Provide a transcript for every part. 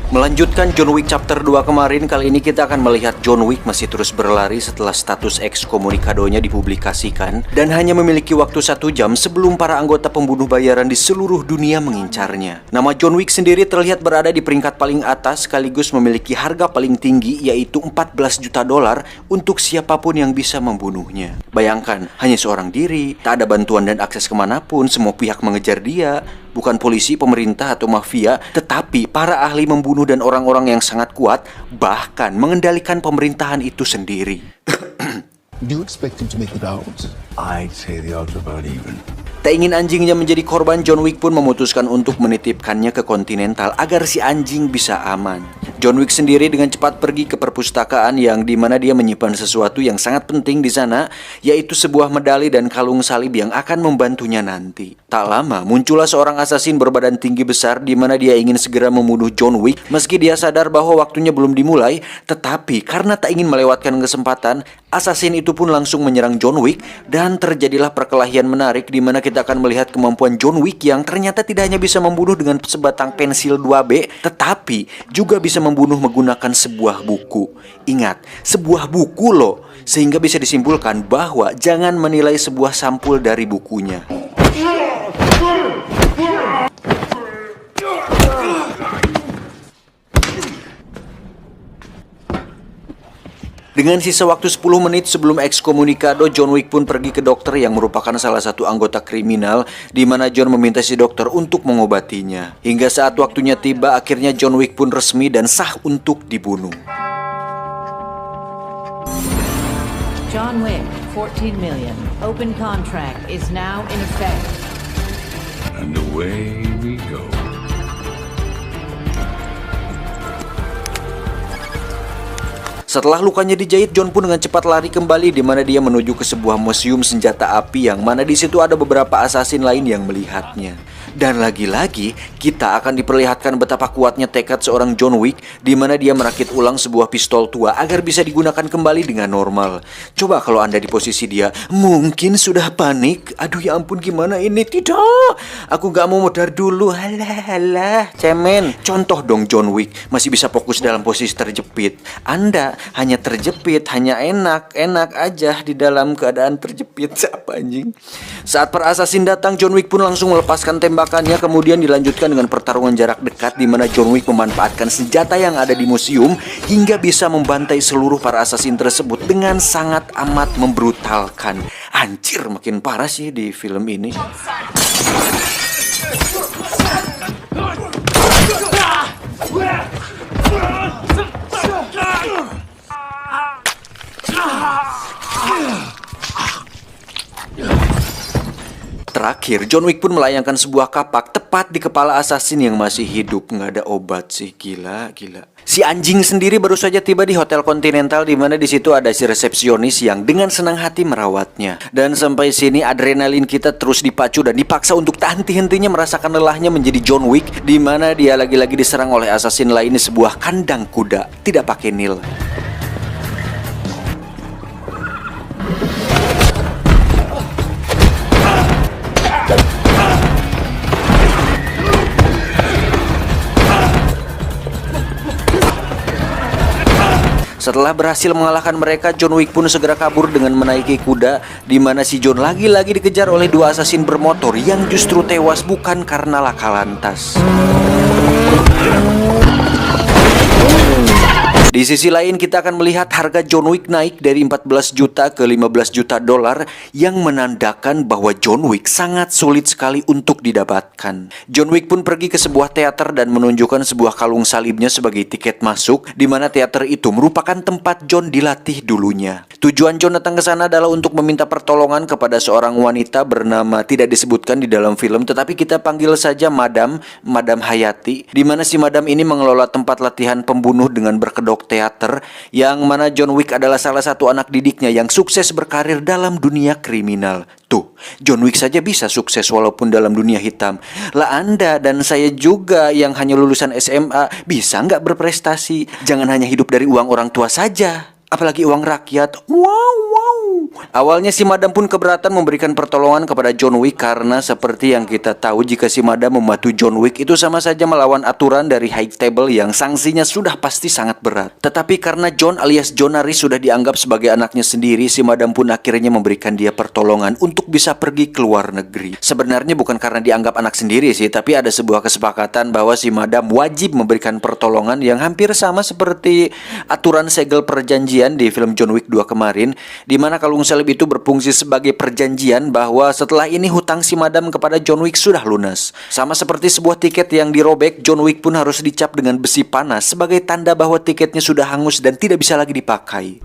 Melanjutkan John Wick Chapter 2 kemarin, kali ini kita akan melihat John Wick masih terus berlari setelah status ekskomunikadonya dipublikasikan dan hanya memiliki waktu 1 jam sebelum para anggota pembunuh bayaran di seluruh dunia mengincarnya. Nama John Wick sendiri terlihat berada di peringkat paling atas sekaligus memiliki harga paling tinggi yaitu 14 juta dolar untuk siapapun yang bisa membunuhnya. Bayangkan, hanya seorang diri, tak ada bantuan dan akses kemanapun, semua pihak mengejar dia. Bukan polisi, pemerintah, atau mafia, tetapi para ahli membunuh dan orang-orang yang sangat kuat, bahkan mengendalikan pemerintahan itu sendiri. Do you expect him to make it out? I'd say the odds are about even. Tak ingin anjingnya menjadi korban, John Wick pun memutuskan untuk menitipkannya ke Continental agar si anjing bisa aman. John Wick sendiri dengan cepat pergi ke perpustakaan yang dimana dia menyimpan sesuatu yang sangat penting di sana, yaitu sebuah medali dan kalung salib yang akan membantunya nanti. Tak lama muncullah seorang asasin berbadan tinggi besar di mana dia ingin segera membunuh John Wick meski dia sadar bahwa waktunya belum dimulai, tetapi karena tak ingin melewatkan kesempatan, asasin itu pun langsung menyerang John Wick dan terjadilah perkelahian menarik di mana kita akan melihat kemampuan John Wick yang ternyata tidak hanya bisa membunuh dengan sebatang pensil 2B, tetapi juga bisa membunuh menggunakan sebuah buku. Ingat, sebuah buku loh, sehingga bisa disimpulkan bahwa jangan menilai sebuah sampul dari bukunya. Dengan sisa waktu 10 menit sebelum ekskomunikado, John Wick pun pergi ke dokter yang merupakan salah satu anggota kriminal, di mana John meminta si dokter untuk mengobatinya. Hingga saat waktunya tiba, akhirnya John Wick pun resmi dan sah untuk dibunuh. John Wick, 14 million. Open contract is now in effect. And away we go. Setelah lukanya dijahit, John pun dengan cepat lari kembali di mana dia menuju ke sebuah museum senjata api yang mana di situ ada beberapa asasin lain yang melihatnya. Dan lagi-lagi kita akan diperlihatkan betapa kuatnya tekad seorang John Wick di mana dia merakit ulang sebuah pistol tua agar bisa digunakan kembali dengan normal. Coba kalau Anda di posisi dia, mungkin sudah panik. Aduh ya ampun, gimana ini? Tidak, aku gak mau modar dulu. Halah, cemen. Contoh dong John Wick masih bisa fokus dalam posisi terjepit. Anda hanya terjepit, hanya enak aja di dalam keadaan terjepit. Siapa anjing? Saat para assassin datang, John Wick pun langsung melepaskan tembakannya, kemudian dilanjutkan dengan pertarungan jarak dekat di mana John Wick memanfaatkan senjata yang ada di museum hingga bisa membantai seluruh para assassin tersebut dengan sangat amat membrutalkan. Anjir, makin parah sih di film ini. Terakhir, John Wick pun melayangkan sebuah kapak tepat di kepala asasin yang masih hidup. Nggak ada obat sih, gila. Si anjing sendiri baru saja tiba di Hotel Continental di mana di situ ada si resepsionis yang dengan senang hati merawatnya. Dan sampai sini adrenalin kita terus dipacu dan dipaksa untuk tak henti-hentinya merasakan lelahnya menjadi John Wick di mana dia lagi-lagi diserang oleh asasin lain di sebuah kandang kuda, tidak pakai nil. Setelah berhasil mengalahkan mereka, John Wick pun segera kabur dengan menaiki kuda, di mana si John lagi-lagi dikejar oleh dua asasin bermotor yang justru tewas bukan karena laka lantas. Di sisi lain kita akan melihat harga John Wick naik dari 14 juta ke 15 juta dolar yang menandakan bahwa John Wick sangat sulit sekali untuk didapatkan. John Wick pun pergi ke sebuah teater dan menunjukkan sebuah kalung salibnya sebagai tiket masuk, di mana teater itu merupakan tempat John dilatih dulunya. Tujuan John datang ke sana adalah untuk meminta pertolongan kepada seorang wanita bernama tidak disebutkan di dalam film, tetapi kita panggil saja Madam Hayati, di mana si Madam ini mengelola tempat latihan pembunuh dengan berkedok teater, yang mana John Wick adalah salah satu anak didiknya yang sukses berkarir dalam dunia kriminal. Tuh, John Wick saja bisa sukses walaupun dalam dunia hitam. Lah Anda dan saya juga yang hanya lulusan SMA bisa nggak berprestasi? Jangan hanya hidup dari uang orang tua saja, apalagi uang rakyat. Wow. Awalnya si Madam pun keberatan memberikan pertolongan kepada John Wick karena seperti yang kita tahu, jika si Madam membantu John Wick itu sama saja melawan aturan dari High Table yang sanksinya sudah pasti sangat berat. Tetapi karena John alias John Aris sudah dianggap sebagai anaknya sendiri, si Madam pun akhirnya memberikan dia pertolongan untuk bisa pergi ke luar negeri. Sebenarnya bukan karena dianggap anak sendiri sih, tapi ada sebuah kesepakatan bahwa si Madam wajib memberikan pertolongan yang hampir sama seperti aturan segel perjanjian di film John Wick 2 kemarin, di mana kalung salib itu berfungsi sebagai perjanjian bahwa setelah ini hutang si Madam kepada John Wick sudah lunas. Sama seperti sebuah tiket yang dirobek, John Wick pun harus dicap dengan besi panas sebagai tanda bahwa tiketnya sudah hangus dan tidak bisa lagi dipakai.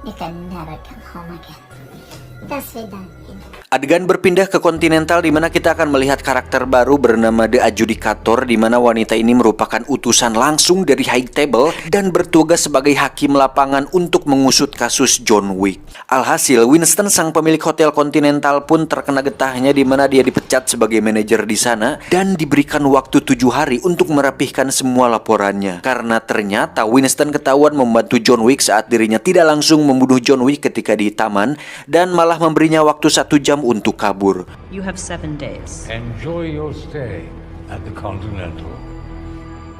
You can never come home again. До свидания. Adegan berpindah ke kontinental di mana kita akan melihat karakter baru bernama The Adjudicator, di mana wanita ini merupakan utusan langsung dari High Table dan bertugas sebagai hakim lapangan untuk mengusut kasus John Wick. Alhasil, Winston sang pemilik hotel kontinental pun terkena getahnya, di mana dia dipecat sebagai manajer di sana dan diberikan waktu 7 hari untuk merapihkan semua laporannya. Karena ternyata Winston ketahuan membantu John Wick saat dirinya tidak langsung membunuh John Wick ketika di taman dan malah memberinya waktu 1 jam untuk kabur. You have 7 days. Enjoy your stay at the Continental.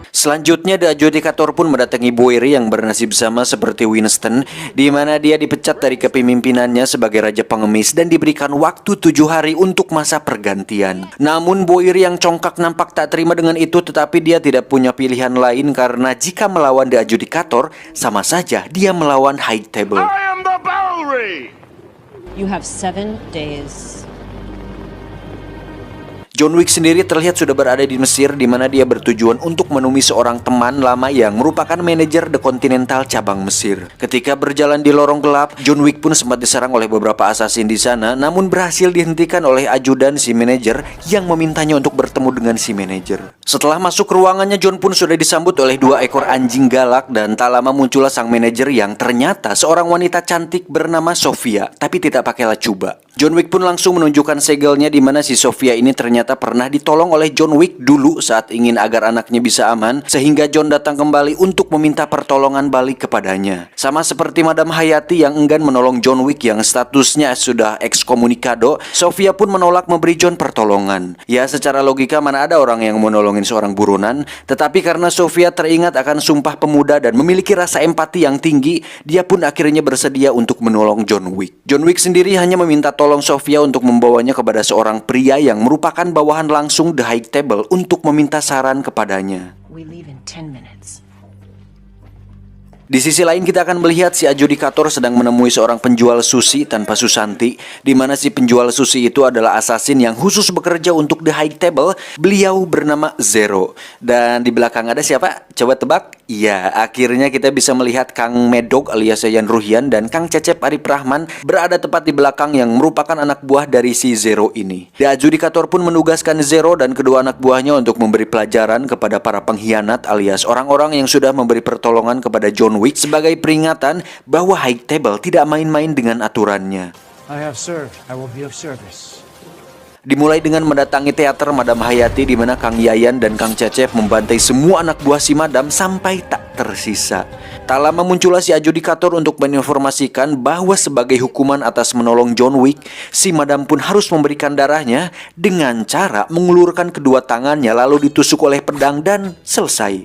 Selanjutnya, The Adjudicator pun mendatangi Boiri yang bernasib sama seperti Winston, di mana dia dipecat dari kepemimpinannya sebagai Raja Pengemis dan diberikan waktu 7 hari untuk masa pergantian. Namun Boiri yang congkak nampak tak terima dengan itu, tetapi dia tidak punya pilihan lain karena jika melawan The Adjudicator, sama saja dia melawan High Table. I am the Bowery! You have 7 days. John Wick sendiri terlihat sudah berada di Mesir, di mana dia bertujuan untuk menemui seorang teman lama yang merupakan manajer The Continental cabang Mesir. Ketika berjalan di lorong gelap, John Wick pun sempat diserang oleh beberapa assassin di sana, namun berhasil dihentikan oleh ajudan si manajer yang memintanya untuk bertemu dengan si manajer. Setelah masuk ke ruangannya, John pun sudah disambut oleh 2 ekor anjing galak dan tak lama muncullah sang manajer yang ternyata seorang wanita cantik bernama Sofia, tapi tidak pakai lacuba. John Wick pun langsung menunjukkan segelnya, di mana si Sofia ini ternyata pernah ditolong oleh John Wick dulu saat ingin agar anaknya bisa aman, sehingga John datang kembali untuk meminta pertolongan balik kepadanya. Sama seperti Madam Hayati yang enggan menolong John Wick yang statusnya sudah ekskomunikado, Sofia pun menolak memberi John pertolongan. Ya, secara logika mana ada orang yang menolongin seorang buronan, tetapi karena Sofia teringat akan Sumpah Pemuda dan memiliki rasa empati yang tinggi, dia pun akhirnya bersedia untuk menolong John Wick. John Wick sendiri hanya meminta tolong Sofia untuk membawanya kepada seorang pria yang merupakan bawahan langsung The High Table untuk meminta saran kepadanya. We leave in 10 minutes. Di sisi lain, kita akan melihat si Adjudicator sedang menemui seorang penjual sushi tanpa susanti, di mana si penjual sushi itu adalah assassin yang khusus bekerja untuk The High Table. Beliau bernama Zero. Dan di belakang ada siapa? Coba tebak. Iya, akhirnya kita bisa melihat Kang Medog alias Yayan Ruhian dan Kang Cecep Arif Rahman berada tepat di belakang yang merupakan anak buah dari si Zero ini. The Adjudicator pun menugaskan Zero dan kedua anak buahnya untuk memberi pelajaran kepada para pengkhianat alias orang-orang yang sudah memberi pertolongan kepada John Wick sebagai peringatan bahwa High Table tidak main-main dengan aturannya. I have served. I will be of service. Dimulai dengan mendatangi teater Madam Hayati, di mana Kang Yayan dan Kang Cecep membantai semua anak buah si Madam sampai tak tersisa. Tak lama muncullah si Adjudicator untuk menginformasikan bahwa sebagai hukuman atas menolong John Wick, si Madam pun harus memberikan darahnya dengan cara mengulurkan kedua tangannya lalu ditusuk oleh pedang dan selesai.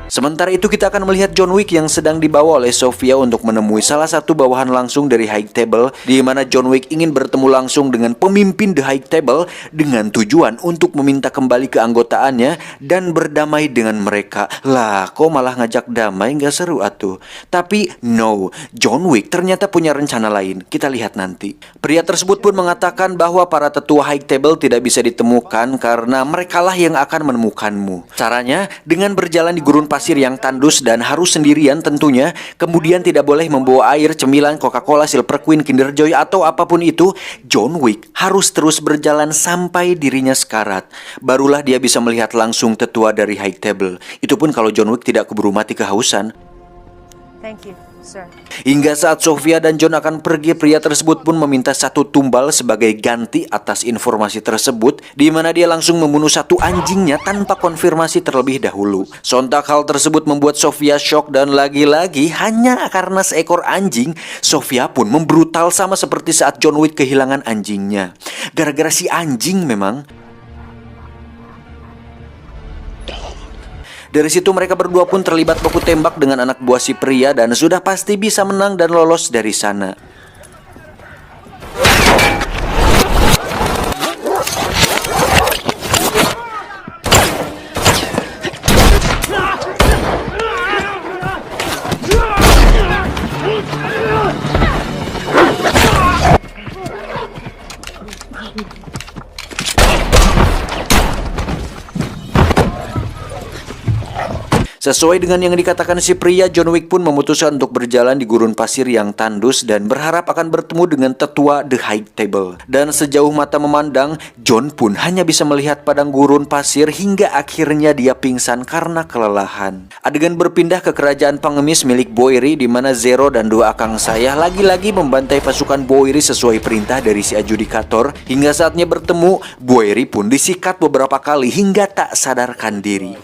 Sementara itu kita akan melihat John Wick yang sedang dibawa oleh Sofia untuk menemui salah satu bawahan langsung dari High Table, di mana John Wick ingin bertemu langsung dengan pemimpin The High Table dengan tujuan untuk meminta kembali keanggotaannya dan berdamai dengan mereka. Lah, kok malah ngajak damai, nggak seru atuh. Tapi no, John Wick ternyata punya rencana lain. Kita lihat nanti. Pria tersebut pun mengatakan bahwa para tetua High Table tidak bisa ditemukan karena merekalah yang akan menemukanmu. Caranya dengan berjalan di gurun pasir yang tandus dan harus sendirian tentunya, kemudian tidak boleh membawa air, cemilan, Coca-Cola, Silver Queen, Kinder Joy atau apapun itu. John Wick harus terus berjalan sampai dirinya sekarat. Barulah dia bisa melihat langsung tetua dari High Table. Itu pun kalau John Wick tidak keburu mati kehausan. Thank you. sir. Hingga saat Sofia dan John akan pergi, pria tersebut pun meminta satu tumbal sebagai ganti atas informasi tersebut, di mana dia langsung membunuh satu anjingnya tanpa konfirmasi terlebih dahulu. Sontak hal tersebut membuat Sofia shock, dan lagi-lagi hanya karena seekor anjing, Sofia pun membrutal sama seperti saat John Wick kehilangan anjingnya. Gara-gara si anjing memang. Dari situ mereka berdua pun terlibat baku tembak dengan anak buah si pria dan sudah pasti bisa menang dan lolos dari sana. Sesuai dengan yang dikatakan si pria, John Wick pun memutuskan untuk berjalan di gurun pasir yang tandus dan berharap akan bertemu dengan tetua The High Table. Dan sejauh mata memandang, John pun hanya bisa melihat padang gurun pasir hingga akhirnya dia pingsan karena kelelahan. Adegan berpindah ke kerajaan pengemis milik Boiri, di mana Zero dan dua akang saya lagi-lagi membantai pasukan Boiri sesuai perintah dari si adjudikator. Hingga saatnya bertemu, Boiri pun disikat beberapa kali hingga tak sadarkan diri.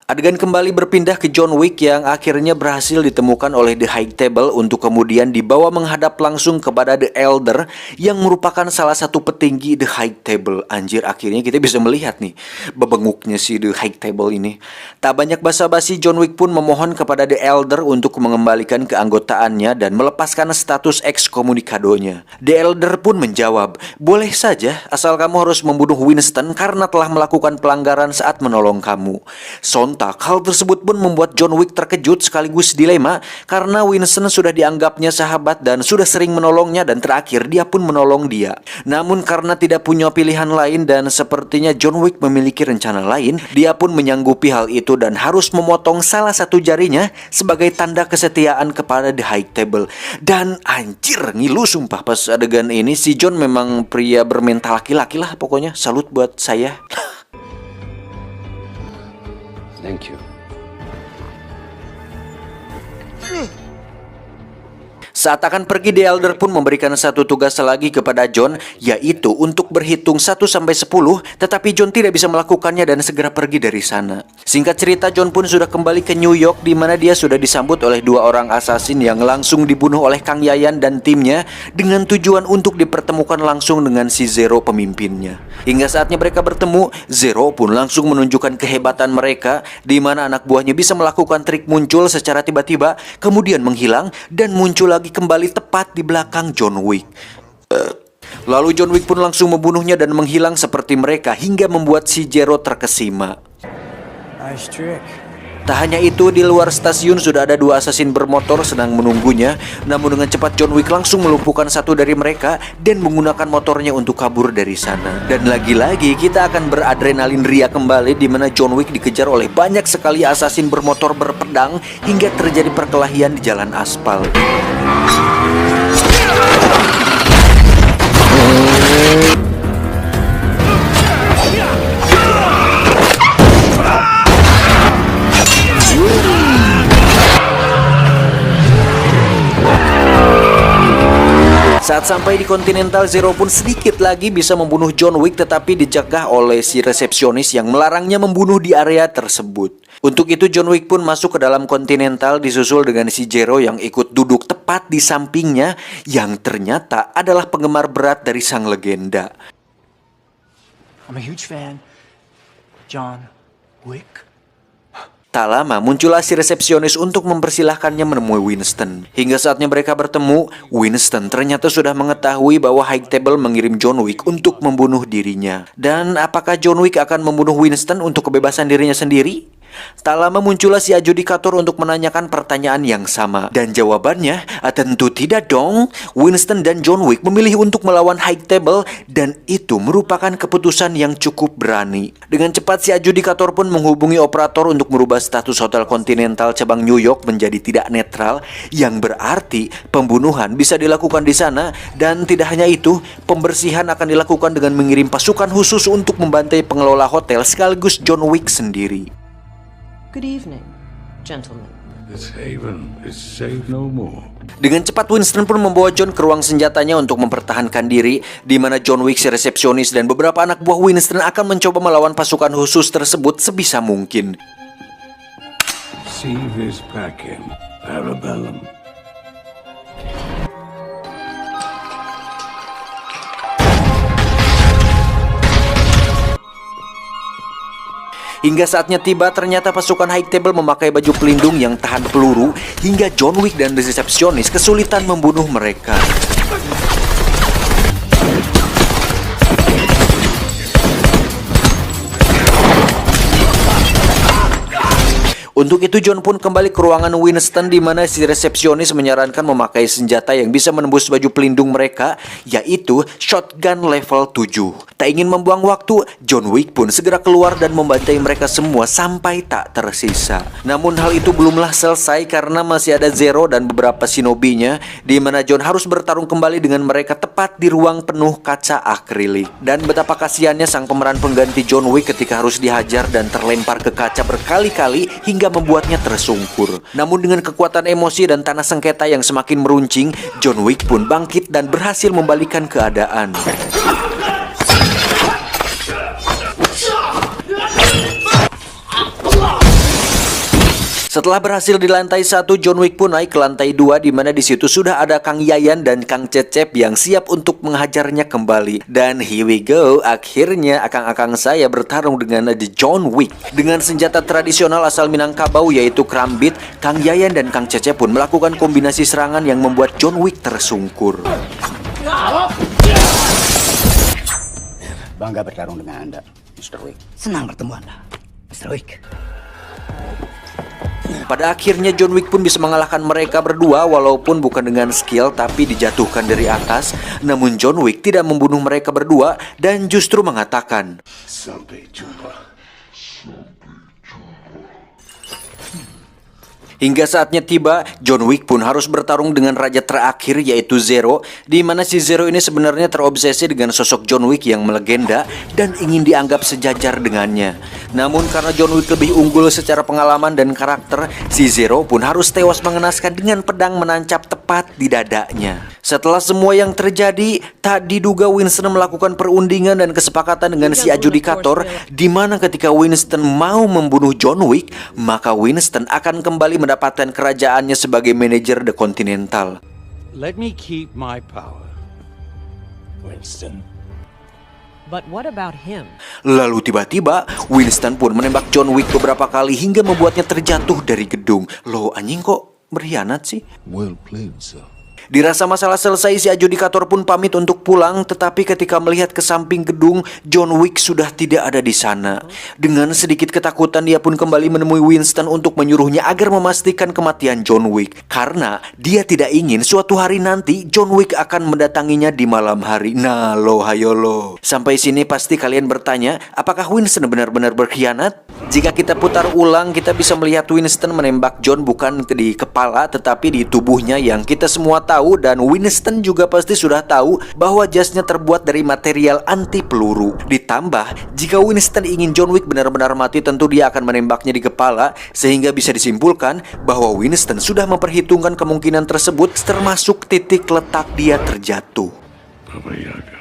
Adegan kembali berpindah ke John Wick yang akhirnya berhasil ditemukan oleh The High Table untuk kemudian dibawa menghadap langsung kepada The Elder yang merupakan salah satu petinggi The High Table. Anjir, akhirnya kita bisa melihat nih bebenguknya si The High Table ini. Tak banyak basa-basi, John Wick pun memohon kepada The Elder untuk mengembalikan keanggotaannya dan melepaskan status ekskomunikadonya. The Elder pun menjawab, "Boleh saja, asal kamu harus membunuh Winston karena telah melakukan pelanggaran saat menolong kamu." Hal tersebut pun membuat John Wick terkejut sekaligus dilema karena Winston sudah dianggapnya sahabat dan sudah sering menolongnya, dan terakhir dia pun menolong dia. Namun karena tidak punya pilihan lain dan sepertinya John Wick memiliki rencana lain, dia pun menyanggupi hal itu dan harus memotong salah satu jarinya sebagai tanda kesetiaan kepada The High Table. Dan anjir, ngilu sumpah pas adegan ini. Si John memang pria bermental laki-laki lah pokoknya. Salut buat saya. Thank you. Saat akan pergi, The Elder pun memberikan satu tugas lagi kepada John, yaitu untuk berhitung 1-10, tetapi John tidak bisa melakukannya dan segera pergi dari sana. Singkat cerita, John pun sudah kembali ke New York, di mana dia sudah disambut oleh dua orang assassin yang langsung dibunuh oleh Kang Yayan dan timnya dengan tujuan untuk dipertemukan langsung dengan si Zero pemimpinnya. Hingga saatnya mereka bertemu, Zero pun langsung menunjukkan kehebatan mereka, di mana anak buahnya bisa melakukan trik muncul secara tiba-tiba, kemudian menghilang dan muncul lagi kembali tepat di belakang John Wick. Lalu John Wick pun langsung membunuhnya dan menghilang seperti mereka hingga membuat si Zero terkesima. Nice trick. Tak hanya itu, di luar stasiun sudah ada dua assassin bermotor sedang menunggunya. Namun dengan cepat John Wick langsung melumpuhkan satu dari mereka dan menggunakan motornya untuk kabur dari sana. Dan lagi-lagi kita akan beradrenalin ria kembali, di mana John Wick dikejar oleh banyak sekali assassin bermotor berpedang hingga terjadi perkelahian di jalan aspal. Saat sampai di Continental, Zero pun sedikit lagi bisa membunuh John Wick, tetapi dijegah oleh si resepsionis yang melarangnya membunuh di area tersebut. Untuk itu John Wick pun masuk ke dalam Continental disusul dengan si Zero yang ikut duduk tepat di sampingnya, yang ternyata adalah penggemar berat dari sang legenda. I'm a huge fan. John Wick. Tak lama muncullah si resepsionis untuk mempersilahkannya menemui Winston. Hingga saatnya mereka bertemu, Winston ternyata sudah mengetahui bahwa High Table mengirim John Wick untuk membunuh dirinya. Dan apakah John Wick akan membunuh Winston untuk kebebasan dirinya sendiri? Tak lama muncullah si adjudikator untuk menanyakan pertanyaan yang sama. Dan jawabannya, tentu tidak dong. Winston dan John Wick memilih untuk melawan High Table, dan itu merupakan keputusan yang cukup berani. Dengan cepat si adjudikator pun menghubungi operator untuk merubah status Hotel Continental cabang New York menjadi tidak netral, yang berarti pembunuhan bisa dilakukan di sana. Dan tidak hanya itu, pembersihan akan dilakukan dengan mengirim pasukan khusus untuk membantai pengelola hotel sekaligus John Wick sendiri. Good evening. gentlemen. This haven is safe no more. Dengan cepat Winston pun membawa John ke ruang senjatanya untuk mempertahankan diri, di mana John Wick, si resepsionis, dan beberapa anak buah Winston akan mencoba melawan pasukan khusus tersebut sebisa mungkin. See this packing. Parabellum. Hingga saatnya tiba, ternyata pasukan High Table memakai baju pelindung yang tahan peluru, hingga John Wick dan resepsionis kesulitan membunuh mereka. Untuk itu John pun kembali ke ruangan Winston, di mana si resepsionis menyarankan memakai senjata yang bisa menembus baju pelindung mereka, yaitu shotgun level 7. Tak ingin membuang waktu, John Wick pun segera keluar dan membantai mereka semua sampai tak tersisa. Namun hal itu belumlah selesai karena masih ada Zero dan beberapa shinobinya, di mana John harus bertarung kembali dengan mereka tepat di ruang penuh kaca akrilik. Dan betapa kasihannya sang pemeran pengganti John Wick ketika harus dihajar dan terlempar ke kaca berkali-kali hingga membuatnya tersungkur. Namun dengan kekuatan emosi dan tanah sengketa yang semakin meruncing, John Wick pun bangkit dan berhasil membalikan keadaan. Setelah berhasil di lantai 1, John Wick pun naik ke lantai 2, di mana di situ sudah ada Kang Yayan dan Kang Cecep yang siap untuk menghajarnya kembali. Dan here we go, akhirnya akang-akang saya bertarung dengan The John Wick. Dengan senjata tradisional asal Minangkabau yaitu Krambit, Kang Yayan dan Kang Cecep pun melakukan kombinasi serangan yang membuat John Wick tersungkur. Bangga bertarung dengan Anda, Mr. Wick. Senang bertemu Anda, Mr. Wick. Pada akhirnya John Wick pun bisa mengalahkan mereka berdua, walaupun bukan dengan skill tapi dijatuhkan dari atas. Namun John Wick tidak membunuh mereka berdua dan justru mengatakan, Sampai jumpa. hingga saatnya tiba, John Wick pun harus bertarung dengan raja terakhir yaitu Zero, di mana si Zero ini sebenarnya terobsesi dengan sosok John Wick yang melegenda dan ingin dianggap sejajar dengannya. Namun karena John Wick lebih unggul secara pengalaman dan karakter, si Zero pun harus tewas mengenaskan dengan pedang menancap tepat di dadanya. Setelah semua yang terjadi, tak diduga Winston melakukan perundingan dan kesepakatan dengan si adjudikator, di mana ketika Winston mau membunuh John Wick, maka Winston akan kembali mendapatkan kerajaannya sebagai manajer The Continental. Let me keep my power. Winston. But what about him? Lalu tiba-tiba Winston pun menembak John Wick beberapa kali hingga membuatnya terjatuh dari gedung. Loh, anjing kok berkhianat sih? Well played, sir. Dirasa masalah selesai, si adjudikator pun pamit untuk pulang, tetapi ketika melihat ke samping gedung, John Wick sudah tidak ada di sana. Dengan sedikit ketakutan, dia pun kembali menemui Winston untuk menyuruhnya agar memastikan kematian John Wick, karena dia tidak ingin suatu hari nanti John Wick akan mendatanginya di malam hari. Nah lo, hayo lo. Sampai sini pasti kalian bertanya, apakah Winston benar-benar berkhianat? Jika kita putar ulang, kita bisa melihat Winston menembak John bukan di kepala tetapi di tubuhnya, yang kita semua tahu, dan Winston juga pasti sudah tahu bahwa jasnya terbuat dari material anti peluru. Ditambah, jika Winston ingin John Wick benar-benar mati, tentu dia akan menembaknya di kepala, sehingga bisa disimpulkan bahwa Winston sudah memperhitungkan kemungkinan tersebut termasuk titik letak dia terjatuh. Baba Yaga.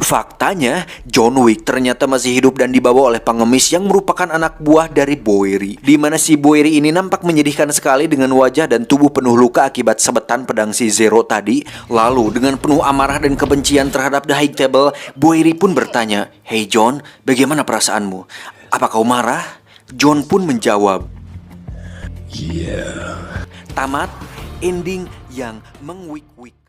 Faktanya, John Wick ternyata masih hidup dan dibawa oleh pengemis yang merupakan anak buah dari Bowery, di mana si Bowery ini nampak menyedihkan sekali dengan wajah dan tubuh penuh luka akibat sabetan pedang si Zero tadi. Lalu dengan penuh amarah dan kebencian terhadap The High Table, Bowery pun bertanya, "Hey John, bagaimana perasaanmu? Apa kau marah?" John pun menjawab, Yeah. tamat ending yang mengwik-wik.